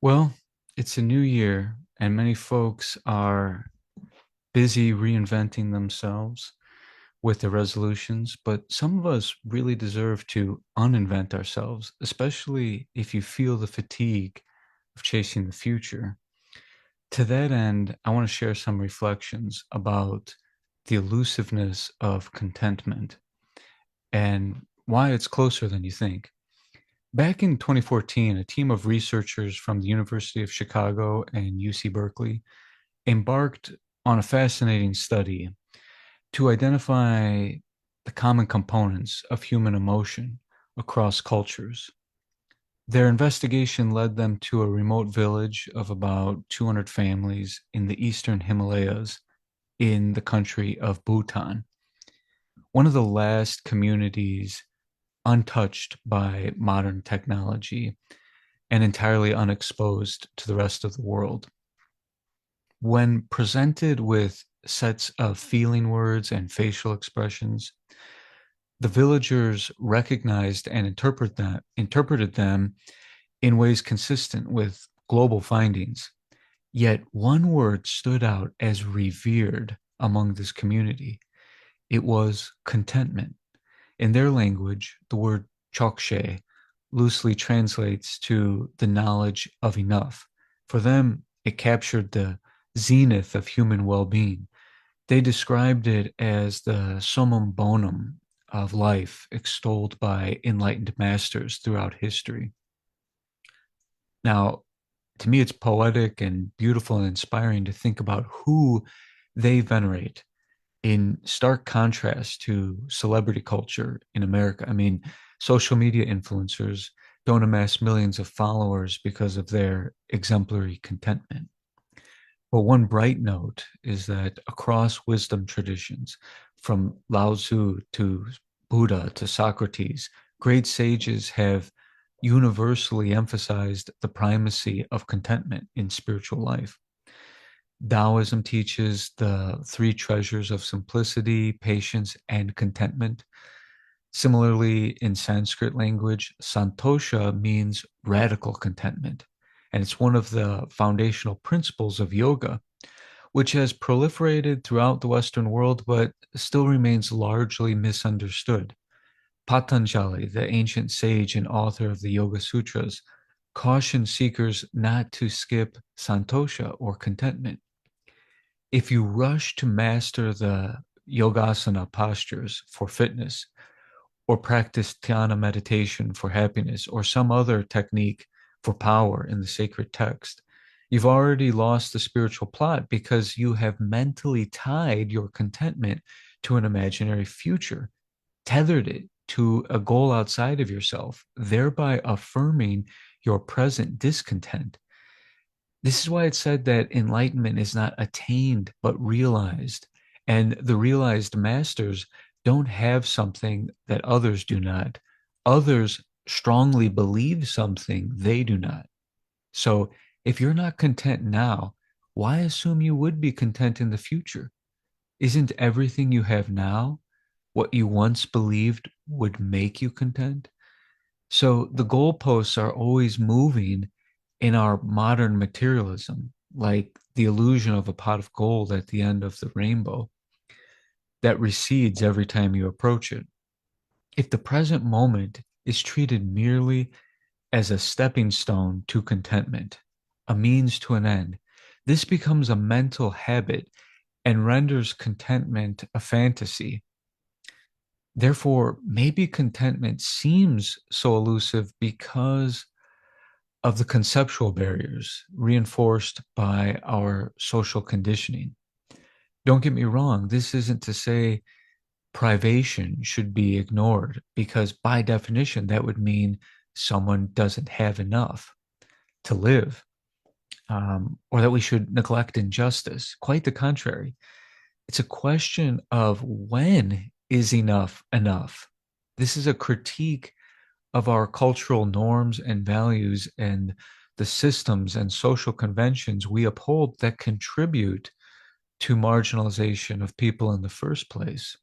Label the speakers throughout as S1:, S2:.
S1: Well, it's a new year, and many folks are busy reinventing themselves with their resolutions, but some of us really deserve to uninvent ourselves, especially if you feel the fatigue of chasing the future. To that end, I want to share some reflections about the elusiveness of contentment and why it's closer than you think. Back in 2014, a team of researchers from the University of Chicago and UC Berkeley embarked on a fascinating study to identify the common components of human emotion across cultures. Their investigation led them to a remote village of about 200 families in the eastern Himalayas in the country of Bhutan, one of the last communities untouched by modern technology and entirely unexposed to the rest of the world. When presented with sets of feeling words and facial expressions, the villagers recognized and interpreted them in ways consistent with global findings. Yet one word stood out as revered among this community. It was contentment. In their language, the word chokshe loosely translates to the knowledge of enough. For them, it captured the zenith of human well being. They described it as the summum bonum of life, extolled by enlightened masters throughout history. Now, to me, it's poetic and beautiful and inspiring to think about who they venerate in stark contrast to celebrity culture in America. I mean, social media influencers don't amass millions of followers because of their exemplary contentment. But one bright note is that across wisdom traditions, from Lao Tzu to Buddha to Socrates, great sages have universally emphasized the primacy of contentment in spiritual life. Taoism teaches the three treasures of simplicity, patience, and contentment. Similarly, in Sanskrit language, santosha means radical contentment, and it's one of the foundational principles of yoga, which has proliferated throughout the Western world but still remains largely misunderstood. Patanjali, the ancient sage and author of the Yoga Sutras, cautioned seekers not to skip santosha or contentment. If you rush to master the yogasana postures for fitness, or practice dhyana meditation for happiness, or some other technique for power in the sacred text, you've already lost the spiritual plot because you have mentally tied your contentment to an imaginary future, tethered it to a goal outside of yourself, thereby affirming your present discontent. This is why it's said that enlightenment is not attained but realized. And the realized masters don't have something that others do not. Others strongly believe something they do not. So if you're not content now, why assume you would be content in the future? Isn't everything you have now what you once believed would make you content? So the goalposts are always moving in our modern materialism, like the illusion of a pot of gold at the end of the rainbow that recedes every time you approach it. If the present moment is treated merely as a stepping stone to contentment, a means to an end, this becomes a mental habit and renders contentment a fantasy. Therefore, maybe contentment seems so elusive because of the conceptual barriers reinforced by our social conditioning. Don't get me wrong, this isn't to say privation should be ignored, because by definition, that would mean someone doesn't have enough to live, or that we should neglect injustice. Quite the contrary. It's a question of when is enough enough? This is a critique of our cultural norms and values and the systems and social conventions we uphold that contribute to marginalization of people in the first place.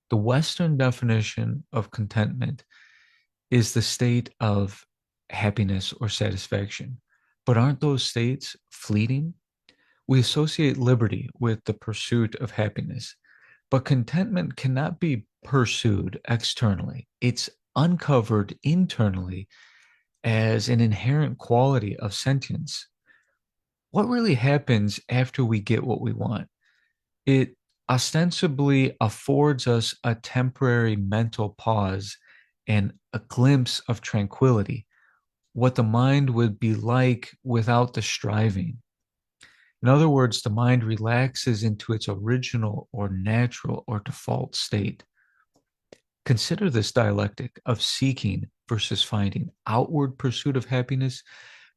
S1: The Western definition of contentment is the state of happiness or satisfaction. But aren't those states fleeting? We associate liberty with the pursuit of happiness, but contentment cannot be pursued externally. It's uncovered internally as an inherent quality of sentience. What really happens after we get what we want? It ostensibly affords us a temporary mental pause and a glimpse of tranquility, what the mind would be like without the striving. In other words, the mind relaxes into its original or natural or default state. Consider this dialectic of seeking versus finding, outward pursuit of happiness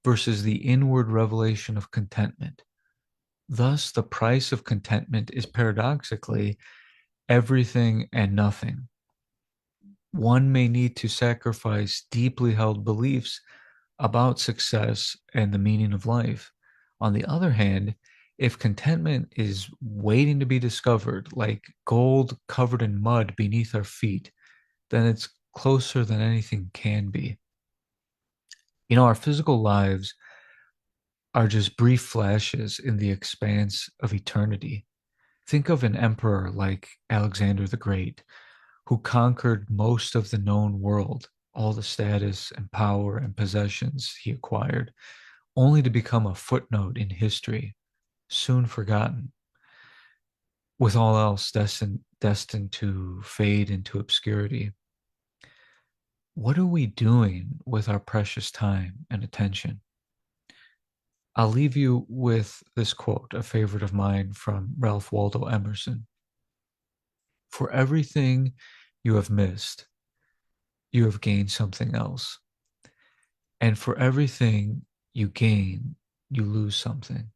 S1: versus the inward revelation of contentment. Thus, the price of contentment is paradoxically everything and nothing. One may need to sacrifice deeply held beliefs about success and the meaning of life. On the other hand, if contentment is waiting to be discovered, like gold covered in mud beneath our feet, then it's closer than anything can be. Our physical lives are just brief flashes in the expanse of eternity. Think of an emperor like Alexander the Great, who conquered most of the known world, all the status and power and possessions he acquired, only to become a footnote in history, soon forgotten, with all else destined to fade into obscurity. What are we doing with our precious time and attention? I'll leave you with this quote, a favorite of mine from Ralph Waldo Emerson. For everything you have missed, you have gained something else. And for everything you gain, you lose something.